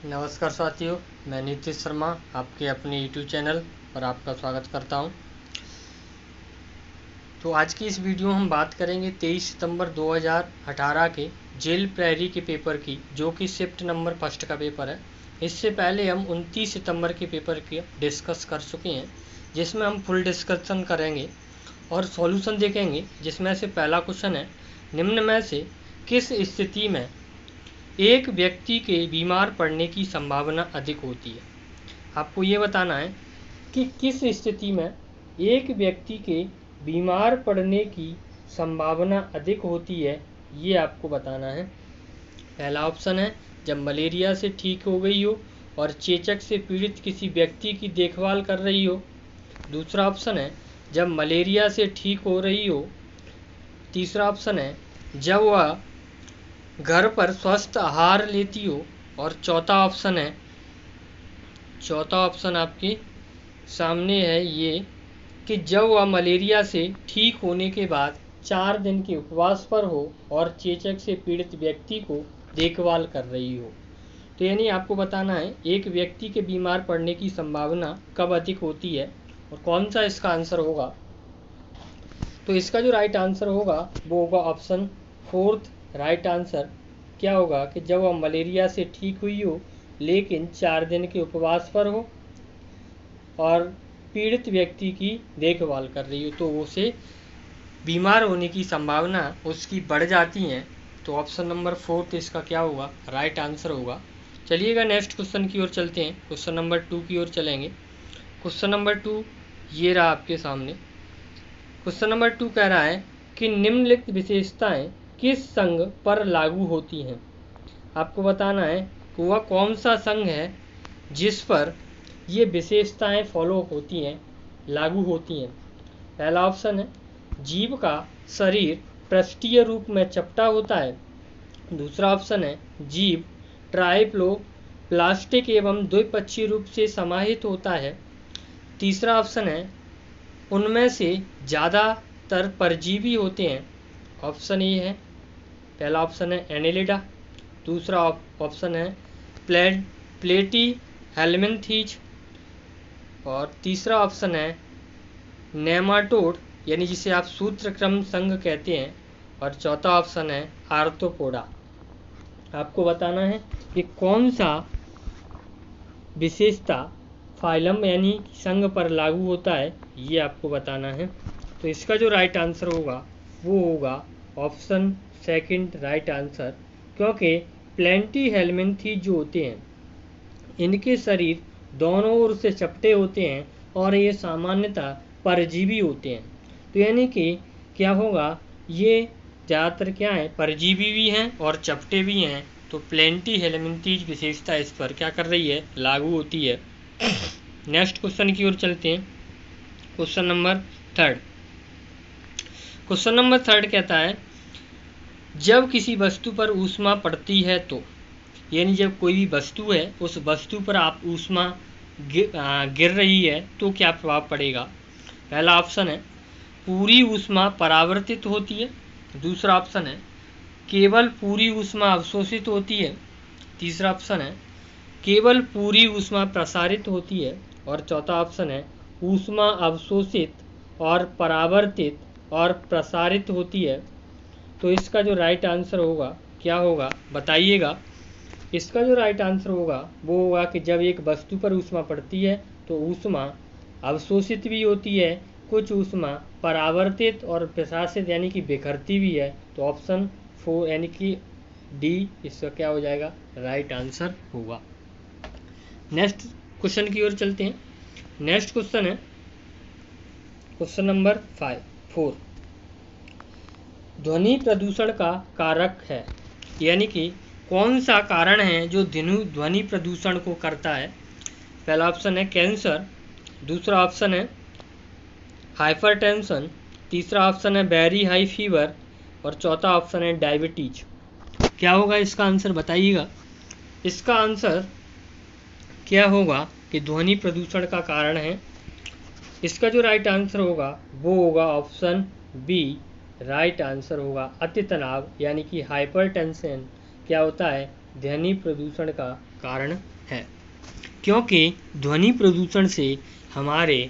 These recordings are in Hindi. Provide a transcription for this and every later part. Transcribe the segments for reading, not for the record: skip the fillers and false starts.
नमस्कार साथियों, मैं नीतीश शर्मा आपके अपने यूट्यूब चैनल पर आपका स्वागत करता हूं। तो आज की इस वीडियो में हम बात करेंगे 23 सितंबर 2018 के जेल प्रहरी के पेपर की, जो कि शिफ्ट नंबर फर्स्ट का पेपर है। इससे पहले हम 29 सितंबर के पेपर की डिस्कस कर चुके हैं, जिसमें हम फुल डिस्कशन करेंगे और सॉल्यूशन देखेंगे। जिसमें से पहला क्वेश्चन है, निम्न में से किस स्थिति में एक व्यक्ति के बीमार पड़ने की संभावना अधिक होती है। आपको ये बताना है कि किस स्थिति में एक व्यक्ति के बीमार पड़ने की संभावना अधिक होती है, ये आपको बताना है। पहला ऑप्शन है, जब मलेरिया से ठीक हो गई हो और चेचक से पीड़ित किसी व्यक्ति की देखभाल कर रही हो। दूसरा ऑप्शन है, जब मलेरिया से ठीक हो रही हो। तीसरा ऑप्शन है, जब वह घर पर स्वस्थ आहार लेती हो। और चौथा ऑप्शन आपके सामने है ये कि जब वह मलेरिया से ठीक होने के बाद 4 दिन के उपवास पर हो और चेचक से पीड़ित व्यक्ति को देखभाल कर रही हो। तो यानी आपको बताना है एक व्यक्ति के बीमार पड़ने की संभावना कब अधिक होती है और कौन सा इसका आंसर होगा। तो इसका जो राइट आंसर होगा वो होगा ऑप्शन फोर्थ। राइट आंसर क्या होगा कि जब वह मलेरिया से ठीक हुई हो लेकिन 4 दिन के उपवास पर हो और पीड़ित व्यक्ति की देखभाल कर रही हो, तो उसे बीमार होने की संभावना उसकी बढ़ जाती है। तो ऑप्शन नंबर फोर्थ इसका क्या होगा, राइट आंसर होगा। चलिएगा नेक्स्ट क्वेश्चन की ओर चलते हैं। क्वेश्चन नंबर 2 की ओर चलेंगे। क्वेश्चन नंबर 2 ये रहा आपके सामने। क्वेश्चन नंबर 2 कह रहा है कि निम्नलिखित विशेषताएं किस संघ पर लागू होती हैं। आपको बताना है कि वह कौन सा संघ है जिस पर ये विशेषताएं फॉलो होती हैं, लागू होती हैं। पहला ऑप्शन है, जीव का शरीर पृष्ठीय रूप में चपटा होता है। दूसरा ऑप्शन है, जीव ट्राइप्लो प्लास्टिक एवं द्विपक्षीय रूप से समाहित होता है। तीसरा ऑप्शन है, उनमें से ज़्यादातर परजीवी होते हैं। ऑप्शन ए है, पहला ऑप्शन है एनेलिडा। दूसरा ऑप्शन है प्लेटी हेलमिंथीज। और तीसरा ऑप्शन है नेमाटोड, यानी जिसे आप सूत्रक्रम संघ कहते हैं। और चौथा ऑप्शन है आर्थ्रोपोडा। आपको बताना है कि कौन सा विशेषता फाइलम यानी संघ पर लागू होता है, ये आपको बताना है। तो इसका जो राइट आंसर होगा वो होगा ऑप्शन सेकंड राइट आंसर, क्योंकि प्लेटी हेलमिंथीज जो होते हैं इनके शरीर दोनों ओर से चपटे होते हैं और ये सामान्यतः परजीवी होते हैं। तो यानी कि क्या होगा, ये ज़्यादातर क्या है, परजीवी भी हैं और चपटे भी हैं। तो प्लेटी हेलमिंथीज विशेषता इस पर क्या कर रही है, लागू होती है। नेक्स्ट क्वेश्चन की ओर चलते हैं। Question number 3। क्वेश्चन नंबर 3 कहता है, जब किसी वस्तु पर ऊष्मा पड़ती है तो, यानी जब कोई भी वस्तु है उस वस्तु पर आप ऊष्मा गिर रही है तो क्या प्रभाव पड़ेगा। पहला ऑप्शन है, पूरी ऊष्मा परावर्तित होती है। दूसरा ऑप्शन है, केवल पूरी ऊष्मा अवशोषित होती है। तीसरा ऑप्शन है, केवल पूरी ऊष्मा प्रसारित होती है। और चौथा ऑप्शन है, ऊष्मा अवशोषित और परावर्तित और प्रसारित होती है। तो इसका जो राइट आंसर होगा क्या होगा, बताइएगा। इसका जो राइट आंसर होगा वो होगा कि जब एक वस्तु पर ऊष्मा पड़ती है तो ऊष्मा अवशोषित भी होती है, कुछ ऊष्मा परावर्तित और प्रसारित यानी कि बिखरती भी है। तो ऑप्शन 4 यानी कि डी इसका क्या हो जाएगा, राइट आंसर होगा। नेक्स्ट क्वेश्चन की ओर चलते हैं। नेक्स्ट क्वेश्चन है क्वेश्चन नंबर 4। ध्वनि प्रदूषण का कारक है, यानी कि कौन सा कारण है जो ध्वनि प्रदूषण को करता है। पहला ऑप्शन है कैंसर। दूसरा ऑप्शन है हाइपरटेंशन। तीसरा ऑप्शन है वेरी हाई फीवर। और चौथा ऑप्शन है डायबिटीज। क्या होगा इसका आंसर, बताइएगा। इसका आंसर क्या होगा कि ध्वनि प्रदूषण का कारण है। इसका जो राइट आंसर होगा वो होगा ऑप्शन बी। राइट आंसर होगा अति तनाव, यानी कि हाइपरटेंशन क्या होता है, ध्वनि प्रदूषण का कारण है, क्योंकि ध्वनि प्रदूषण से हमारे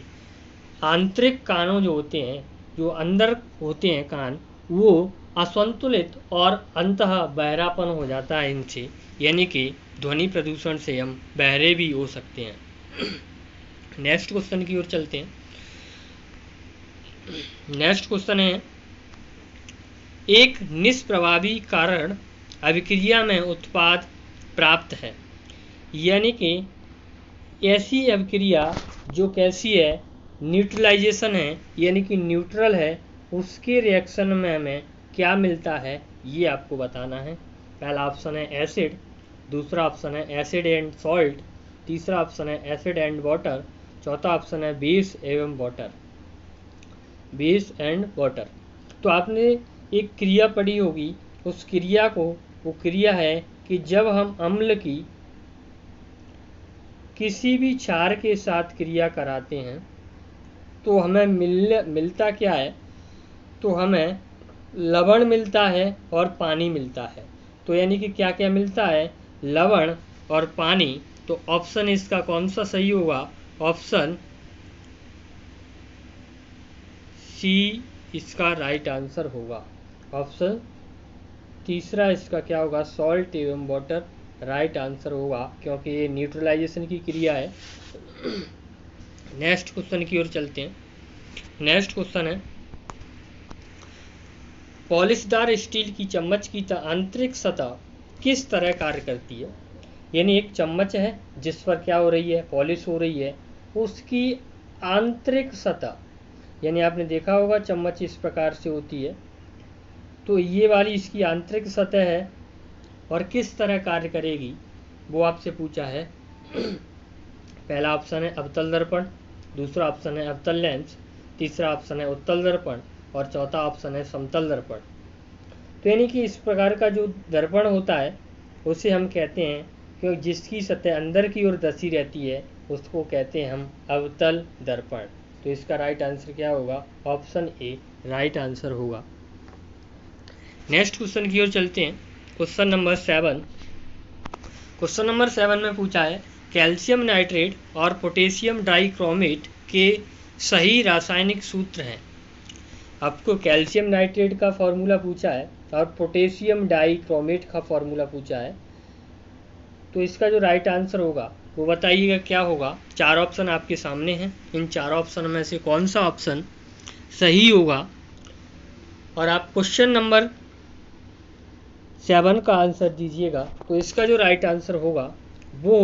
आंतरिक कानों जो होते हैं, जो अंदर होते हैं कान, वो असंतुलित और अंततः बहरापन हो जाता है इनसे, यानी कि ध्वनि प्रदूषण से हम बहरे भी हो सकते हैं। नेक्स्ट क्वेश्चन की ओर चलते हैं। नेक्स्ट क्वेश्चन है, एक निष्प्रभावी कारण अभिक्रिया में उत्पाद प्राप्त है, यानी कि ऐसी अभिक्रिया जो कैसी है, न्यूट्रलाइजेशन है, यानी कि न्यूट्रल है, उसके रिएक्शन में हमें क्या मिलता है ये आपको बताना है। पहला ऑप्शन है एसिड, दूसरा ऑप्शन है एसिड एंड सॉल्ट, तीसरा ऑप्शन है एसिड एंड वाटर, चौथा ऑप्शन है बेस एवं वाटर, बेस एंड वाटर। तो आपने एक क्रिया पढ़ी होगी, उस क्रिया को, वो क्रिया है कि जब हम अम्ल की किसी भी क्षार के साथ क्रिया कराते हैं तो हमें मिलता क्या है, तो हमें लवण मिलता है और पानी मिलता है। तो यानी कि क्या क्या मिलता है, लवण और पानी। तो ऑप्शन इसका कौन सा सही होगा, ऑप्शन सी इसका राइट आंसर होगा। ऑप्शन तीसरा इसका क्या होगा, सॉल्ट एवं वाटर राइट आंसर होगा, क्योंकि ये न्यूट्रलाइजेशन की क्रिया है। नेक्स्ट क्वेश्चन की ओर चलते हैं। नेक्स्ट क्वेश्चन है, पॉलिशदार स्टील की चम्मच की आंतरिक सतह किस तरह कार्य करती है। यानी एक चम्मच है जिस पर क्या हो रही है, पॉलिश हो रही है, उसकी आंतरिक सतह, यानी आपने देखा होगा चम्मच इस प्रकार से होती है, तो ये वाली इसकी आंतरिक सतह है और किस तरह कार्य करेगी वो आपसे पूछा है। पहला ऑप्शन है अवतल दर्पण, दूसरा ऑप्शन है अवतल लेंस, तीसरा ऑप्शन है उत्तल दर्पण और चौथा ऑप्शन है समतल दर्पण। तो यानी कि इस प्रकार का जो दर्पण होता है उसे हम कहते हैं, क्योंकि जिसकी सतह अंदर की ओर धंसी रहती है उसको कहते हैं हम अवतल दर्पण। तो इसका राइट आंसर क्या होगा, ऑप्शन ए राइट आंसर होगा। नेक्स्ट क्वेश्चन की ओर चलते हैं। Question number 7। क्वेश्चन नंबर 7 में पूछा है, कैल्शियम नाइट्रेट और पोटेशियम डाइक्रोमेट के सही रासायनिक सूत्र हैं। आपको कैल्शियम नाइट्रेट का फॉर्मूला पूछा है और पोटेशियम डाइक्रोमेट का फॉर्मूला पूछा है, तो इसका जो राइट आंसर होगा वो बताइएगा क्या होगा। 4 ऑप्शन आपके सामने हैं, इन 4 ऑप्शन में से कौन सा ऑप्शन सही होगा, और आप क्वेश्चन नंबर 7 का आंसर दीजिएगा। तो इसका जो राइट आंसर होगा वो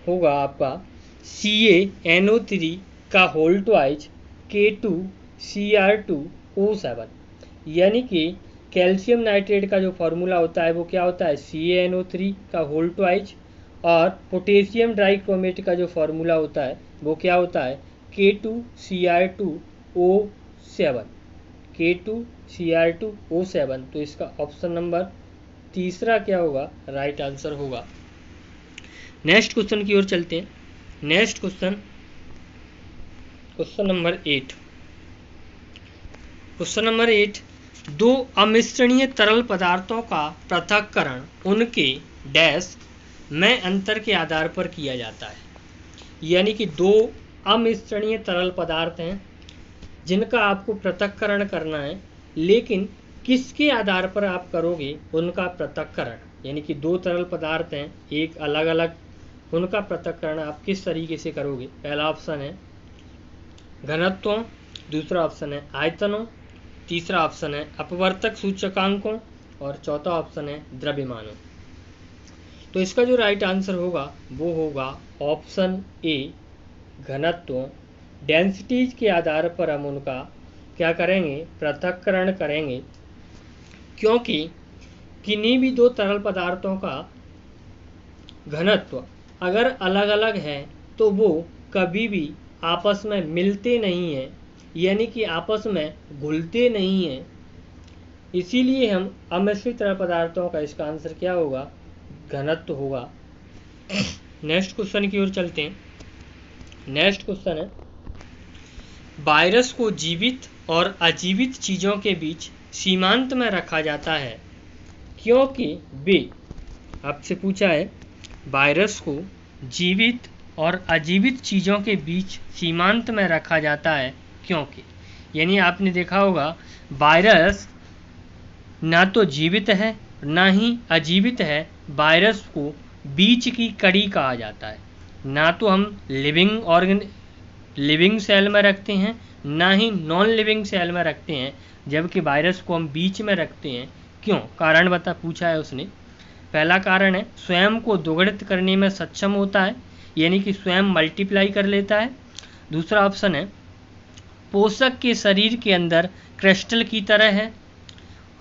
होगा आपका CaNO3 का होल ट्वाइस K2Cr2O7। यानी कि कैल्शियम नाइट्रेट का जो फॉर्मूला होता है वो क्या होता है, CaNO3 का होल ट्वाइस, और पोटेशियम डाइक्रोमेट का जो फॉर्मूला होता है वो क्या होता है, K2Cr2O7, K2Cr2O7। तो इसका ऑप्शन नंबर तीसरा क्या होगा, राइट आंसर होगा। नेक्स्ट क्वेश्चन की ओर चलते हैं। Next question number 8। Question number 8, दो अमिश्रणीय तरल पदार्थों का पृथक्करण उनके डैश में अंतर के आधार पर किया जाता है। यानी कि दो अमिश्रणीय तरल पदार्थ हैं जिनका आपको पृथक्करण करना है, लेकिन किसके आधार पर आप करोगे उनका पृथक्करण। यानी कि दो तरल पदार्थ हैं, एक अलग अलग, उनका पृथक्करण आप किस तरीके से करोगे। पहला ऑप्शन है घनत्वों, दूसरा ऑप्शन है आयतनों, तीसरा ऑप्शन है अपवर्तक सूचकांकों और चौथा ऑप्शन है द्रव्यमानों। तो इसका जो राइट आंसर होगा वो होगा ऑप्शन ए घनत्वों। डेंसिटीज के आधार पर हम उनका क्या करेंगे, पृथक्करण करेंगे, क्योंकि किन्हीं भी दो तरल पदार्थों का घनत्व अगर अलग अलग है तो वो कभी भी आपस में मिलते नहीं हैं, यानी कि आपस में घुलते नहीं हैं। इसीलिए हम अमिश्रित तरल पदार्थों का इसका आंसर क्या होगा, घनत्व होगा। नेक्स्ट क्वेश्चन की ओर चलते हैं। नेक्स्ट क्वेश्चन है, वायरस को जीवित और अजीवित चीज़ों के बीच सीमांत में रखा जाता है क्योंकि वे, आपसे पूछा है, वायरस को जीवित और अजीवित चीज़ों के बीच सीमांत में रखा जाता है क्योंकि, यानी आपने देखा होगा वायरस ना तो जीवित है ना ही अजीवित है, वायरस को बीच की कड़ी कहा जाता है। ना तो हम लिविंग सेल में रखते हैं, ना ही नॉन लिविंग सेल में रखते हैं, जबकि वायरस को हम बीच में रखते हैं। क्यों? कारण बता पूछा है उसने। पहला कारण है स्वयं को दोगुणित करने में सक्षम होता है, यानी कि स्वयं मल्टीप्लाई कर लेता है। दूसरा ऑप्शन है पोषक के शरीर के अंदर क्रिस्टल की तरह है।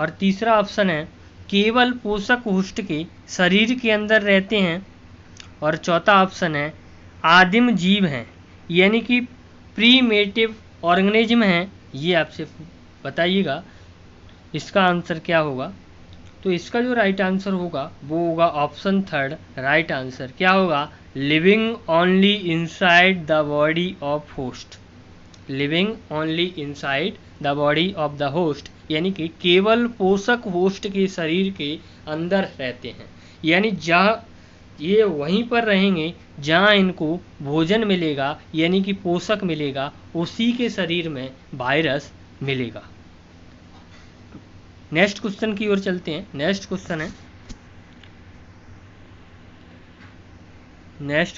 और तीसरा ऑप्शन है केवल पोषक होस्ट के शरीर के अंदर रहते हैं। और चौथा ऑप्शन है आदिम जीव हैं, यानी कि प्रीमेटिव ऑर्गेनिज्म हैं। ये आपसे बताइएगा इसका आंसर क्या होगा। तो इसका जो राइट आंसर होगा वो होगा ऑप्शन थर्ड राइट आंसर। क्या होगा? Living only inside the body of host. Living only inside the body of the host, यानी कि केवल पोषक होस्ट के शरीर के अंदर रहते हैं, यानी जहाँ ये वहीं पर रहेंगे जहाँ इनको भोजन मिलेगा, यानी कि पोषक मिलेगा, उसी के शरीर में वायरस मिलेगा। नेक्स्ट क्वेश्चन की ओर चलते हैं। नेक्स्ट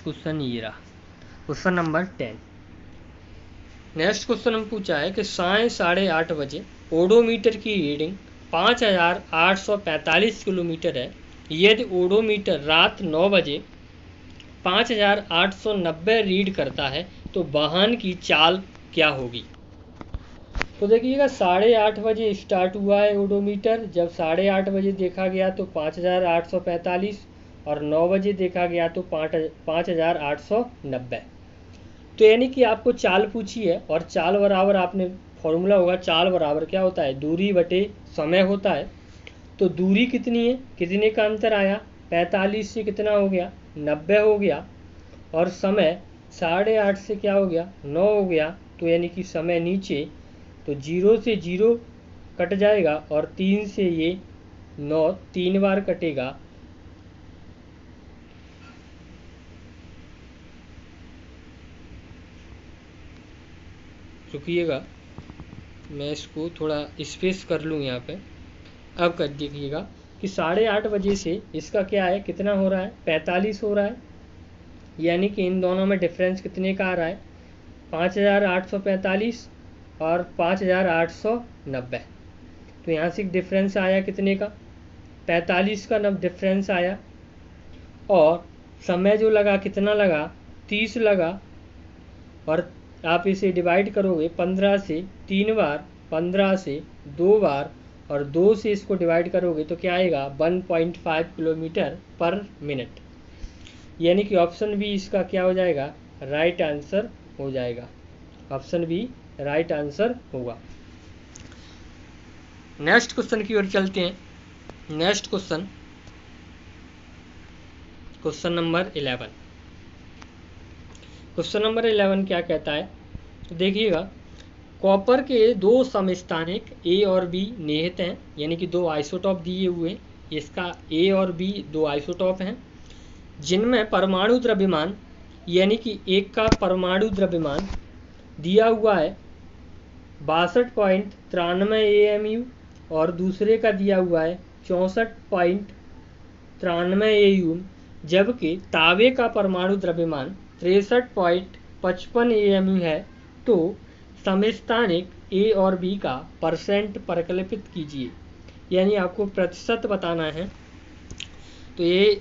क्वेश्चन ये रहा, क्वेश्चन नंबर 10। नेक्स्ट क्वेश्चन हम पूछा है कि साय 8:30 बजे ओडोमीटर की रीडिंग 5845 किलोमीटर है। यदि ओडोमीटर रात 9 बजे 5890 रीड करता है तो वाहन की चाल क्या होगी? तो देखिएगा 8:30 बजे स्टार्ट हुआ है ओडोमीटर। जब 8:30 बजे देखा गया तो 5845 और 9 बजे देखा गया तो 5890। तो यानी कि आपको चाल पूछी है और चाल बराबर आपने फॉर्मूला होगा, चाल बराबर क्या होता है? दूरी बटे समय होता है। तो दूरी कितनी है, कितने का अंतर आया? 45 से कितना हो गया? 90 हो गया। और समय 8:30 से क्या हो गया? 9 हो गया। तो यानी कि समय नीचे, तो 0 से 0 कट जाएगा और 3 से ये 9 3 बार कटेगा। रुकिएगा, मैं इसको थोड़ा स्पेस कर लूँ यहाँ पे। अब कर देखिएगा कि 8:30 बजे से इसका क्या है, कितना हो रहा है? 45 हो रहा है। यानी कि इन दोनों में डिफरेंस कितने का आ रहा है? 5845 और 5890। तो यहाँ से डिफरेंस आया कितने का? 45 का डिफरेंस आया। और समय जो लगा कितना लगा? 30 लगा। और आप इसे डिवाइड करोगे 15 से 3 बार, 15 से 2 बार और 2 से इसको डिवाइड करोगे तो क्या आएगा? 1.5 किलोमीटर पर मिनट। यानी कि ऑप्शन बी इसका क्या हो जाएगा? राइट आंसर हो जाएगा। ऑप्शन बी राइट आंसर होगा। नेक्स्ट क्वेश्चन की ओर चलते हैं। Next question number 11। Question number 11 क्या कहता है? तो देखिएगा कॉपर के दो समस्थानिक ए और बी निहित हैं, यानी कि दो आइसोटॉप दिए हुए। इसका ए और बी दो आइसोटॉप हैं जिनमें परमाणु द्रव्यमान, यानी कि एक का परमाणु द्रव्यमान दिया हुआ है 62.93 AMU और दूसरे का दिया हुआ है 64.93 AU, जबकि तांबे का परमाणु द्रव्यमान 63.55 AMU है। तो समस्थानिक ए और बी का परसेंट परिकलित कीजिए, यानी आपको प्रतिशत बताना है। तो ये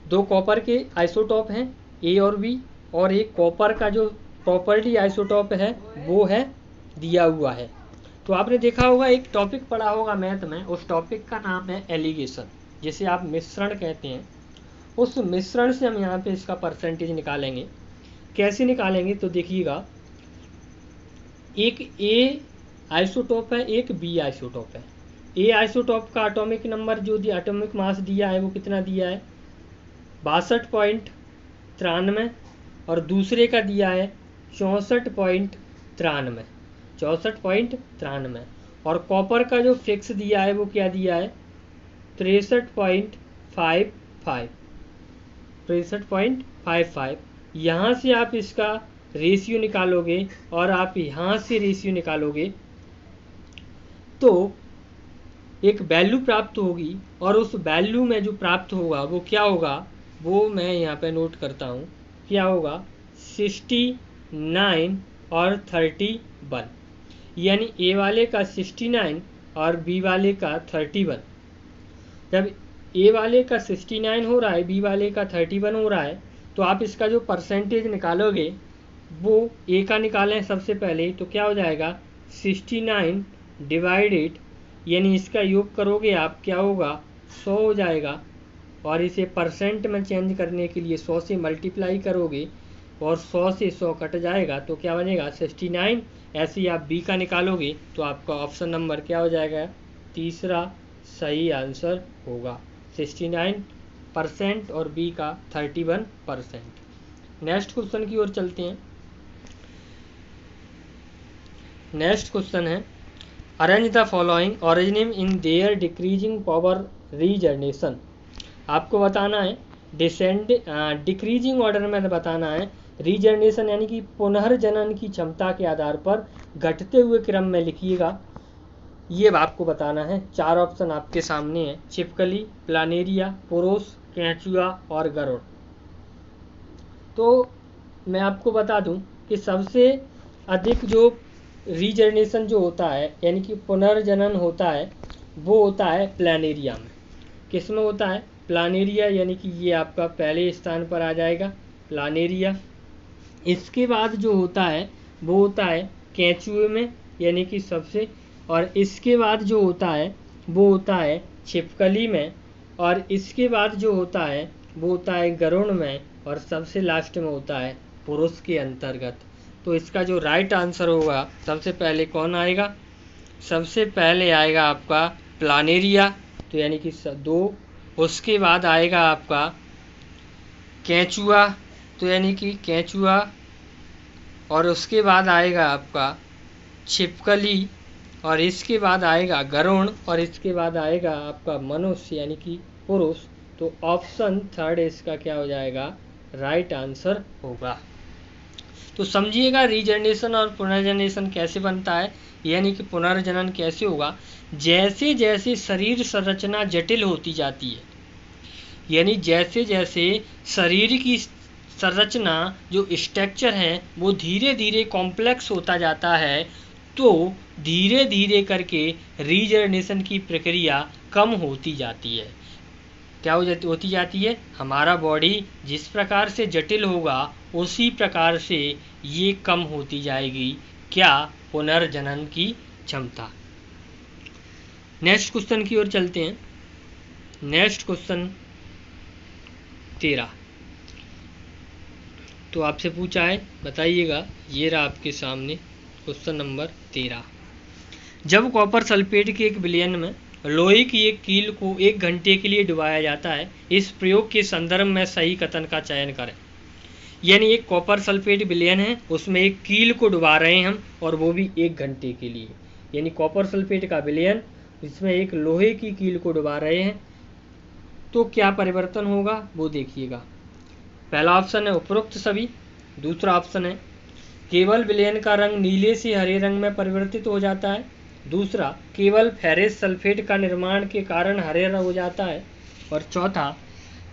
दो कॉपर के आइसोटॉप हैं ए और बी, और एक कॉपर का जो प्रॉपर्टी आइसोटॉप है वो है दिया हुआ है। तो आपने देखा होगा एक टॉपिक पढ़ा होगा मैथ में, उस टॉपिक का नाम है एलिगेशन, जिसे आप मिश्रण कहते हैं। उस मिश्रण से हम यहाँ पे इसका परसेंटेज निकालेंगे। कैसे निकालेंगे? तो देखिएगा एक ए आइसोटॉप है, एक बी आइसोटॉप है। ए आइसोटॉप का एटॉमिक नंबर जो दिया, एटॉमिक मास दिया है वो कितना दिया है? 62.93 और दूसरे का दिया है 64.93। और कॉपर का जो फिक्स दिया है वो क्या दिया है? 63.55, 63.55। यहाँ से आप इसका रेशियो निकालोगे और आप यहाँ से रेशियो निकालोगे तो एक वैल्यू प्राप्त होगी, और उस वैल्यू में जो प्राप्त होगा वो क्या होगा, वो मैं यहाँ पे नोट करता हूँ। क्या होगा, 69 और 31, यानी ए वाले का 69 और बी वाले का 31। जब ए वाले का 69 हो रहा है, बी वाले का 31 हो रहा है, तो आप इसका जो परसेंटेज निकालोगे वो ए का निकालें सबसे पहले, तो क्या हो जाएगा 69 डिवाइडेड, यानी इसका योग करोगे आप, क्या होगा 100 हो जाएगा, और इसे परसेंट में चेंज करने के लिए 100 से मल्टीप्लाई करोगे और 100 से 100 कट जाएगा, तो क्या बनेगा 69। ऐसे ही आप बी का निकालोगे तो आपका ऑप्शन नंबर क्या हो जाएगा, तीसरा सही आंसर होगा, 69% और बी का 31%। नेक्स्ट क्वेश्चन की ओर चलते हैं। नेक्स्ट क्वेश्चन है, arrange the following origin in their decreasing power regeneration. आपको बताना है डिक्रीजिंग ऑर्डर में बताना है रीजनरेशन, यानी कि पुनर्जनन की क्षमता के आधार पर घटते हुए क्रम में लिखिएगा, ये आपको बताना है। 4 ऑप्शन आपके सामने हैं, छिपकली, प्लानेरिया, पुरुष, केंचुआ और गरुड़। तो मैं आपको बता दूं कि सबसे अधिक जो रीजनरेशन जो होता है, यानी कि पुनर्जनन होता है, वो होता है प्लानेरिया में। किस में होता है, प्लानेरिया, यानी कि ये आपका पहले स्थान पर आ जाएगा, प्लानेरिया। इसके बाद जो होता है वो होता है केंचुए में, यानी कि सबसे, और इसके बाद जो होता है वो होता है छिपकली में, और इसके बाद जो होता है वो होता है गरुड़ में, और सबसे लास्ट में होता है पुरुष के अंतर्गत। तो इसका जो राइट आंसर होगा, सबसे पहले कौन आएगा, सबसे पहले आएगा आपका प्लानेरिया, तो यानी कि 2। उसके बाद आएगा आपका केंचुआ, तो यानी कि केंचुआ, और उसके बाद आएगा आपका छिपकली, और इसके बाद आएगा गरुड़, और इसके बाद आएगा आपका मनुष्य यानी कि पुरुष। तो ऑप्शन 3 इसका क्या हो जाएगा, राइट आंसर होगा। तो समझिएगा रीजनरेशन और पुनर्जनरेशन कैसे बनता है, यानी कि पुनर्जनन कैसे होगा, जैसे जैसे शरीर संरचना जटिल होती जाती है, यानी जैसे जैसे शरीर की संरचना जो स्ट्रक्चर है वो धीरे धीरे कॉम्प्लेक्स होता जाता है, तो धीरे धीरे करके रीजनरेशन की प्रक्रिया कम होती जाती है। क्या होती जाती है, हमारा बॉडी जिस प्रकार से जटिल होगा उसी प्रकार से ये कम होती जाएगी, क्या, पुनर्जनन की क्षमता। नेक्स्ट क्वेश्चन की ओर चलते हैं। नेक्स्ट क्वेश्चन 13, तो आपसे पूछा है, बताइएगा, ये रहा आपके सामने क्वेश्चन नंबर 13। जब कॉपर सल्फेट के एक विलयन में लोहे की एक कील को 1 घंटे के लिए डुबाया जाता है, इस प्रयोग के संदर्भ में सही कथन का चयन करें। यानी एक कॉपर सल्फेट विलयन है, उसमें एक कील को डुबा रहे हैं हम, और वो भी 1 घंटे के लिए। यानी कॉपर सल्फेट का विलयन, इसमें एक लोहे की कील को डुबा रहे हैं, तो क्या परिवर्तन होगा वो देखिएगा। पहला ऑप्शन है उपरोक्त सभी। दूसरा ऑप्शन है केवल विलयन का रंग नीले से हरे रंग में परिवर्तित हो जाता है। दूसरा, केवल फेरस सल्फेट का निर्माण के कारण हरे रंग हो जाता है। और चौथा,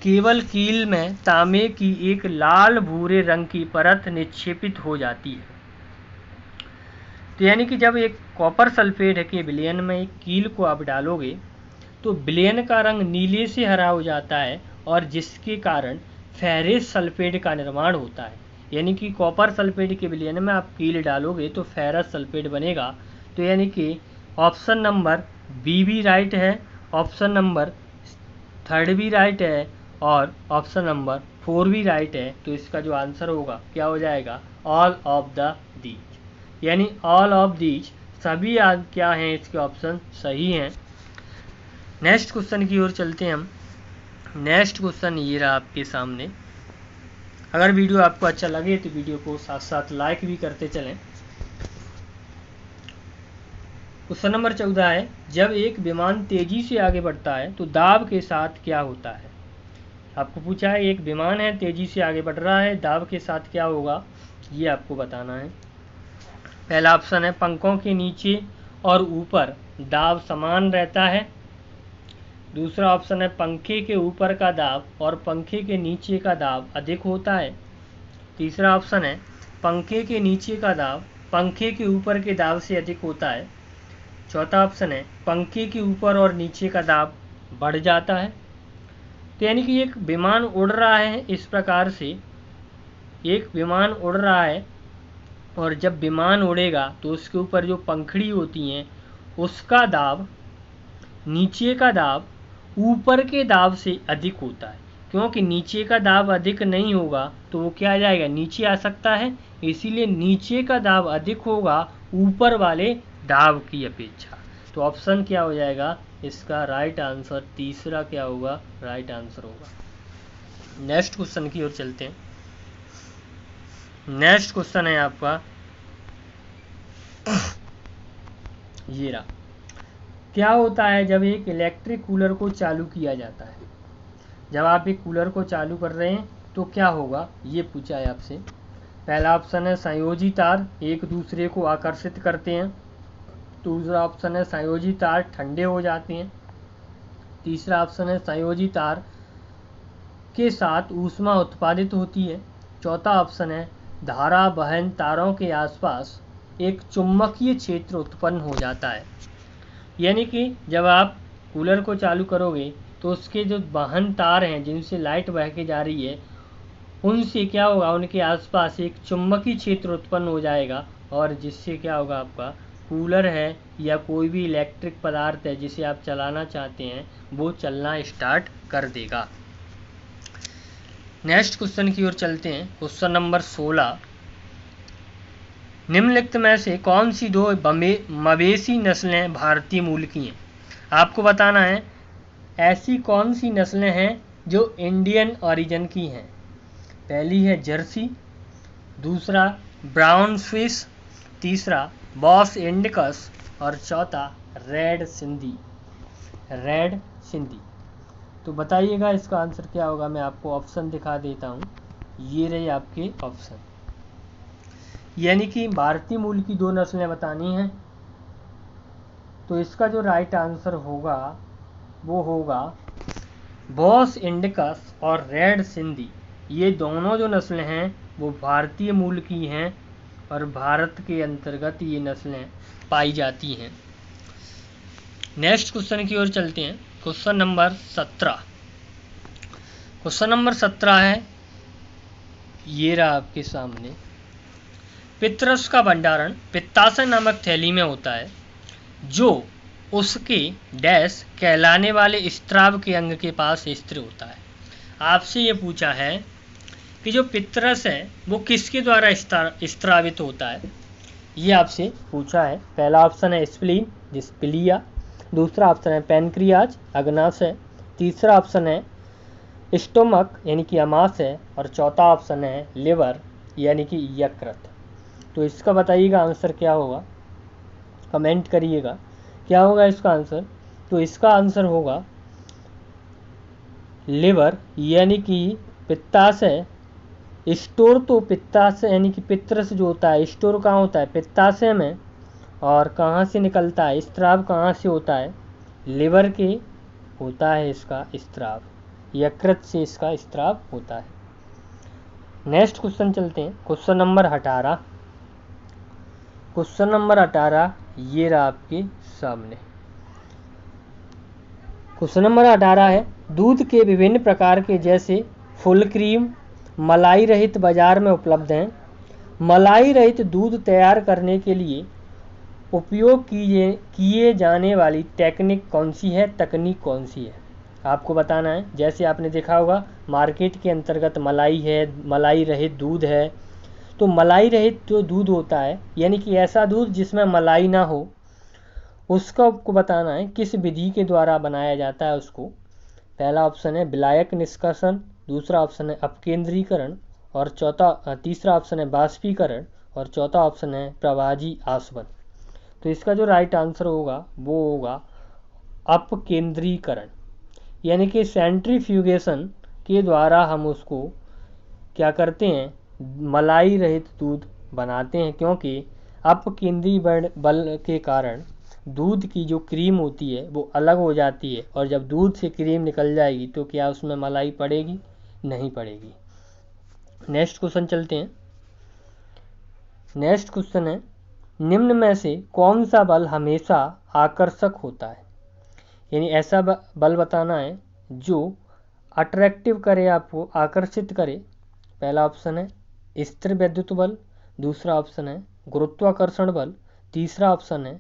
केवल कील में तांबे की एक लाल भूरे रंग की परत निक्षेपित हो जाती है। तो यानी कि जब एक कॉपर सल्फेट के विलयन में एक कील को आप डालोगे तो विलयन का रंग नीले से हरा हो जाता है, और जिसके कारण फेरस सल्फेट का निर्माण होता है। यानी कि कॉपर सल्फेट के विलयन में आप कील डालोगे तो फेरस सल्फेट बनेगा। तो यानी कि ऑप्शन नंबर बी भी राइट है, ऑप्शन नंबर 3 भी राइट है, और ऑप्शन नंबर 4 भी राइट है। तो इसका जो आंसर होगा क्या हो जाएगा, ऑल ऑफ द दीज, यानी ऑल ऑफ दीज, सभी क्या हैं इसके ऑप्शन सही हैं। नेक्स्ट क्वेश्चन की ओर चलते हैं हम। नेक्स्ट क्वेश्चन ये रहा आपके सामने। अगर वीडियो आपको अच्छा लगे तो वीडियो को साथ साथ लाइक भी करते चलें। क्वेश्चन नंबर 14 है, जब एक विमान तेजी से आगे बढ़ता है तो दाब के साथ क्या होता है। आपको पूछा है एक विमान है तेजी से आगे बढ़ रहा है, दाब के साथ क्या होगा, ये आपको बताना है। पहला ऑप्शन है पंखों के नीचे और ऊपर दाब समान रहता है। दूसरा ऑप्शन है पंखे के ऊपर का दाब और पंखे के नीचे का दाब अधिक होता है। तीसरा ऑप्शन है पंखे के नीचे का दाब पंखे के ऊपर के दाब से अधिक होता है। चौथा ऑप्शन है पंखे के ऊपर और नीचे का दाब बढ़ जाता है। तो यानी कि एक विमान उड़ रहा है, इस प्रकार से एक विमान उड़ रहा है और जब विमान उड़ेगा तो उसके ऊपर जो पंखड़ी होती हैं उसका दाब नीचे का दाब ऊपर के दाब से अधिक होता है, क्योंकि नीचे का दाब अधिक नहीं होगा तो वो क्या आ जाएगा, नीचे आ सकता है, इसीलिए नीचे का दाब अधिक होगा ऊपर वाले दाब की अपेक्षा। तो ऑप्शन क्या हो जाएगा इसका राइट आंसर, तीसरा क्या होगा, राइट आंसर होगा। नेक्स्ट क्वेश्चन की ओर चलते हैं। नेक्स्ट क्वेश्चन है आपका ये रहा, क्या होता है जब एक इलेक्ट्रिक कूलर को चालू किया जाता है। जब आप एक कूलर को चालू कर रहे हैं तो क्या होगा, ये पूछा है आपसे। पहला ऑप्शन है संयोजी तार एक दूसरे को आकर्षित करते हैं। दूसरा ऑप्शन है संयोजी तार ठंडे हो जाते हैं। तीसरा ऑप्शन है संयोजी तार के साथ ऊष्मा उत्पादित होती है। चौथा ऑप्शन है धारा वहन तारों के आसपास एक चुंबकीय क्षेत्र उत्पन्न हो जाता है। यानी कि जब आप कूलर को चालू करोगे तो उसके जो वाहन तार हैं जिनसे लाइट बह के जा रही है उनसे क्या होगा, उनके आसपास एक चुंबकीय क्षेत्र उत्पन्न हो जाएगा और जिससे क्या होगा, आपका कूलर है या कोई भी इलेक्ट्रिक पदार्थ है जिसे आप चलाना चाहते हैं वो चलना स्टार्ट कर देगा। नेक्स्ट क्वेश्चन की ओर चलते हैं। क्वेश्चन नंबर 16, निम्नलिखित में से कौन सी दो मवेशी नस्लें भारतीय मूल की हैं। आपको बताना है ऐसी कौन सी नस्लें हैं जो इंडियन ओरिजिन की हैं। पहली है जर्सी, दूसरा ब्राउन स्विस, तीसरा बॉस इंडिकस और चौथा रेड सिंधी। रेड सिंधी। तो बताइएगा इसका आंसर क्या होगा। मैं आपको ऑप्शन दिखा देता हूँ, ये रहे आपके ऑप्शन। यानी कि भारतीय मूल की दो नस्लें बतानी हैं, तो इसका जो राइट आंसर होगा वो होगा बॉस इंडिकस और रेड सिंधी। ये दोनों जो नस्लें हैं वो भारतीय मूल की हैं और भारत के अंतर्गत ये नस्लें पाई जाती हैं। नेक्स्ट क्वेश्चन की ओर चलते हैं। Question number 17। क्वेश्चन नंबर 17 है, ये रहा आपके सामने। पितरस का भंडारण पित्ताशय नामक थैली में होता है जो उसके डैश कहलाने वाले स्त्राव के अंग के पास स्थिर होता है। आपसे ये पूछा है कि जो पितरस है वो किसके द्वारा स्त्रावित होता है, ये आपसे पूछा है। पहला ऑप्शन है स्प्लीन डिस्प्लिया, दूसरा ऑप्शन है पैनक्रियाज अग्नाशय, तीसरा ऑप्शन है स्टोमक यानी कि आमाशय और चौथा ऑप्शन है लिवर यानी कि यकृत। तो इसका बताइएगा आंसर क्या होगा, कमेंट करिएगा क्या होगा इसका आंसर। तो इसका आंसर होगा लिवर यानी कि पित्ताशय। स्टोर तो पित्ताशय यानी कि पितरस जो होता है स्टोर कहाँ होता है, पित्ताशय में, और कहाँ से निकलता है, स्त्राव कहाँ से होता है, लिवर के होता है इसका स्त्राव, यकृत से इसका स्त्राव होता है। नेक्स्ट क्वेश्चन चलते हैं। Question number 18। क्वेश्चन नंबर 18 ये रहा आपके सामने। क्वेश्चन नंबर 18 है, दूध के विभिन्न प्रकार के जैसे फुल क्रीम मलाई रहित बाजार में उपलब्ध हैं। मलाई रहित दूध तैयार करने के लिए उपयोग किए जाने वाली टेक्निक कौन सी है, तकनीक कौन सी है, आपको बताना है। जैसे आपने देखा होगा मार्केट के अंतर्गत मलाई है, मलाई रहित दूध है। तो मलाई रहित जो दूध होता है यानी कि ऐसा दूध जिसमें मलाई ना हो, उसका आपको बताना है किस विधि के द्वारा बनाया जाता है उसको। पहला ऑप्शन है विलायक निष्कासन, दूसरा ऑप्शन है अपकेंद्रीकरण और तीसरा ऑप्शन है बाष्पीकरण और चौथा ऑप्शन है प्रवाजी आसवन। तो इसका जो राइट आंसर होगा वो होगा अपकेंद्रीकरण, यानी कि सेंट्रीफ्यूगेशन के द्वारा हम उसको क्या करते हैं, मलाई रहित दूध बनाते हैं, क्योंकि अपकेंद्री बल के कारण दूध की जो क्रीम होती है वो अलग हो जाती है, और जब दूध से क्रीम निकल जाएगी तो क्या उसमें मलाई पड़ेगी, नहीं पड़ेगी। नेक्स्ट क्वेश्चन चलते हैं। नेक्स्ट क्वेश्चन है, निम्न में से कौन सा बल हमेशा आकर्षक होता है, यानी ऐसा बल बताना है जो अट्रैक्टिव करे, आपको आकर्षित करे। पहला ऑप्शन है स्थिर वैद्युत बल, दूसरा ऑप्शन है गुरुत्वाकर्षण बल, तीसरा ऑप्शन है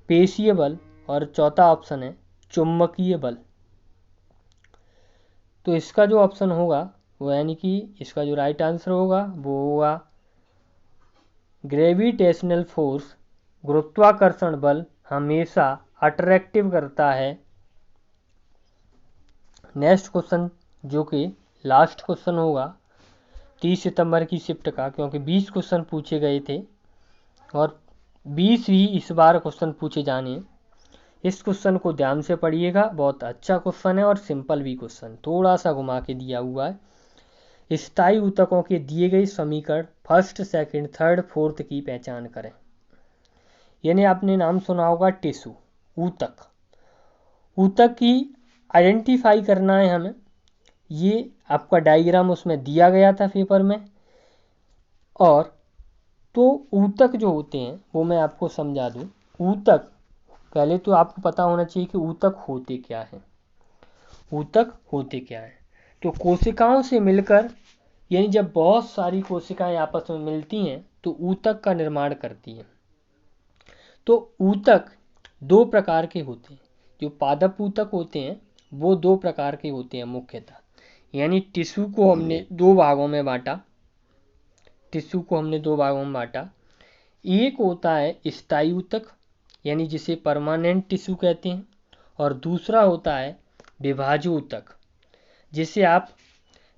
पेशीय बल, और चौथा ऑप्शन है चुंबकीय बल। तो इसका जो ऑप्शन होगा वो, यानी कि इसका जो राइट आंसर होगा वो होगा ग्रेविटेशनल फोर्स, गुरुत्वाकर्षण बल हमेशा अट्रैक्टिव करता है। नेक्स्ट क्वेश्चन जो कि लास्ट क्वेश्चन होगा 30 सितंबर की शिफ्ट का, क्योंकि 20 क्वेश्चन पूछे गए थे और 20 ही इस बार क्वेश्चन पूछे जाने हैं। इस क्वेश्चन को ध्यान से पढ़िएगा, बहुत अच्छा क्वेश्चन है और सिंपल भी क्वेश्चन, थोड़ा सा घुमा के दिया हुआ है। स्थायी ऊतकों के दिए गए समीकरण फर्स्ट, सेकंड, थर्ड, फोर्थ की पहचान करें। यानी आपने नाम सुना होगा टिश्यू, ऊतक। ऊतक की आइडेंटिफाई करना है हमें, ये आपका डायग्राम उसमें दिया गया था पेपर में। और तो ऊतक जो होते हैं वो मैं आपको समझा दूं। ऊतक, पहले तो आपको पता होना चाहिए कि ऊतक होते क्या हैं। ऊतक होते क्या हैं, तो कोशिकाओं से मिलकर, यानी जब बहुत सारी कोशिकाएं आपस में मिलती हैं तो ऊतक का निर्माण करती हैं। तो ऊतक दो प्रकार के होते हैं। जो पादप ऊतक होते हैं वो दो प्रकार के होते हैं मुख्यतः, यानी टिश्यू को हमने दो भागों में बांटा। एक होता है स्थायी ऊतक, यानी जिसे परमानेंट टिश्यू कहते हैं, और दूसरा होता है विभाज्य ऊतक, जिसे आप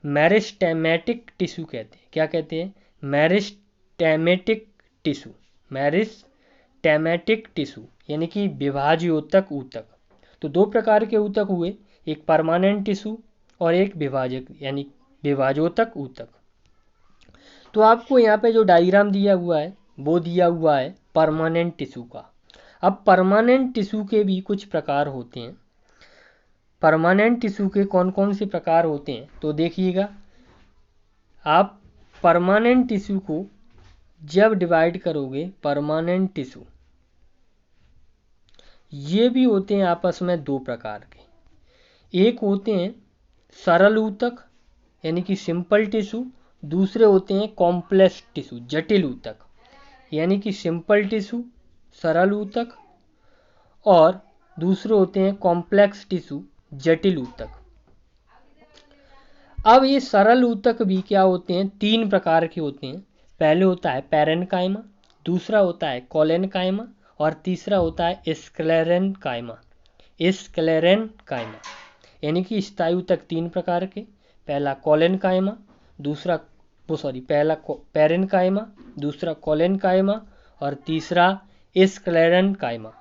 मेरिस्टेमेटिक टिश्यू कहते हैं। क्या कहते हैं? मेरिस्टेमेटिक टिश्यू, यानी कि विभाज्य ऊतक। तो दो प्रकार के ऊतक हुए, एक परमानेंट टिश्यू और एक विभाजक यानी विभाजोतक ऊतक। तो आपको यहाँ पे जो डायग्राम दिया हुआ है वो दिया हुआ है परमानेंट टिश्यू का। अब परमानेंट टिश्यू के भी कुछ प्रकार होते हैं। परमानेंट टिश्यू के कौन कौन से प्रकार होते हैं तो देखिएगा, आप परमानेंट टिश्यू को जब डिवाइड करोगे, परमानेंट टिश्यू ये भी होते हैं आपस में दो प्रकार के। एक होते हैं सरल ऊतक यानी कि सिंपल टिश्यू, दूसरे होते हैं कॉम्प्लेक्स टिश्यू, जटिल ऊतक, यानी कि सिंपल टिश्यू, सरल ऊतक, और दूसरे होते हैं कॉम्प्लेक्स टिश्यू, जटिल ऊतक। अब ये सरल ऊतक भी क्या होते हैं, तीन प्रकार के होते हैं। पहले होता है पैरेन्काइमा, दूसरा होता है कोलेनकाइमा, और तीसरा होता है स्क्लेरेन्काइमा। यानी कि स्थायी ऊतक तीन प्रकार के, पहला कोलेनकाइमा, पहला पैरेन्काइमा, दूसरा कोलेनकाइमा, और तीसरा स्क्लेरेन्काइमा।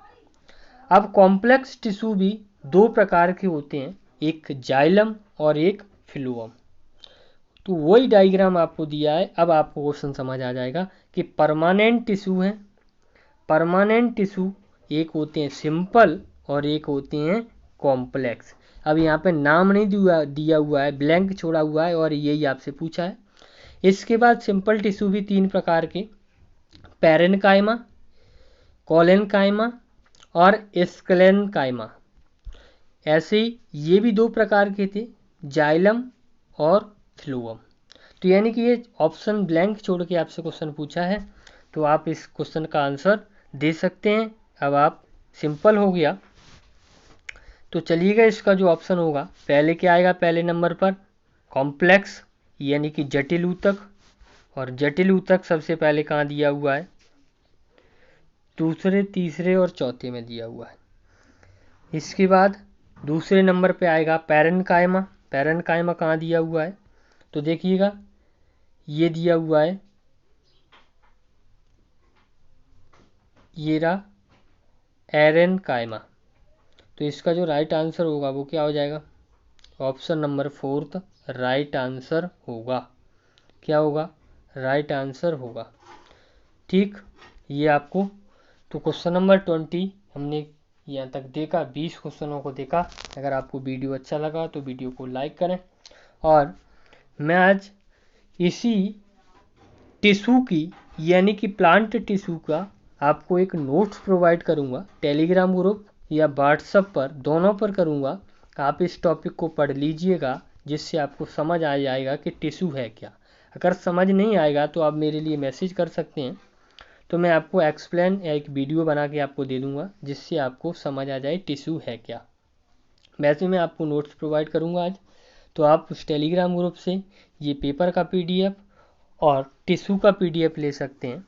अब कॉम्प्लेक्स टिश्यू भी दो प्रकार के होते हैं, एक जाइलम और एक फ्लूअम। तो वही डायग्राम आपको दिया है। अब आपको क्वेश्चन समझ आ जाएगा कि परमानेंट टिश्यू है। परमानेंट टिश्यू एक होते हैं सिंपल और एक होते हैं कॉम्प्लेक्स। अब यहाँ पे नाम नहीं दिया हुआ है, ब्लैंक छोड़ा हुआ है और यही आपसे पूछा है। इसके बाद सिंपल टिश्यू भी तीन प्रकार के, पैरेन्काइमा, कोलेनकाइमा और स्क्लेरेन्काइमा। ऐसे ही ये भी दो प्रकार के थे, जाइलम और फ्लूअम। तो यानी कि ये ऑप्शन ब्लैंक छोड़ के आपसे क्वेश्चन पूछा है, तो आप इस क्वेश्चन का आंसर दे सकते हैं। अब आप सिंपल हो गया, तो चलिएगा इसका जो ऑप्शन होगा पहले क्या आएगा, पहले नंबर पर कॉम्प्लेक्स यानी कि जटिल ऊतक, और जटिल ऊतक सबसे पहले कहाँ दिया हुआ है, दूसरे, तीसरे और चौथे में दिया हुआ है। इसके बाद दूसरे नंबर पे आएगा पैरेन्काइमा। पैरेन्काइमा कहाँ दिया हुआ है तो देखिएगा, ये दिया हुआ है, ये रहा एरेनकाइमा। तो इसका जो राइट आंसर होगा वो क्या हो जाएगा? ऑप्शन नंबर 4 राइट आंसर होगा। क्या होगा? राइट आंसर होगा। ठीक, ये आपको तो क्वेश्चन नंबर 20 हमने यहाँ तक देखा, 20 क्वेश्चनों को देखा। अगर आपको वीडियो अच्छा लगा तो वीडियो को लाइक करें। और मैं आज इसी टिश्यू की यानी कि प्लांट टिश्यू का आपको एक नोट्स प्रोवाइड करूँगा, टेलीग्राम ग्रुप या व्हाट्सएप पर, दोनों पर करूँगा। आप इस टॉपिक को पढ़ लीजिएगा, जिससे आपको समझ आ जाएगा कि टिश्यू है क्या। अगर समझ नहीं आएगा तो आप मेरे लिए मैसेज कर सकते हैं, तो मैं आपको एक्सप्लेन या एक वीडियो बना के आपको दे दूंगा, जिससे आपको समझ आ जाए टिश्यू है क्या। वैसे मैं आपको नोट्स प्रोवाइड करूंगा आज, तो आप उस टेलीग्राम ग्रुप से ये पेपर का PDF और टिश्यू का PDF ले सकते हैं।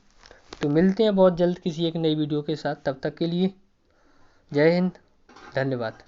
तो मिलते हैं बहुत जल्द किसी एक नई वीडियो के साथ। तब तक के लिए जय हिंद, धन्यवाद।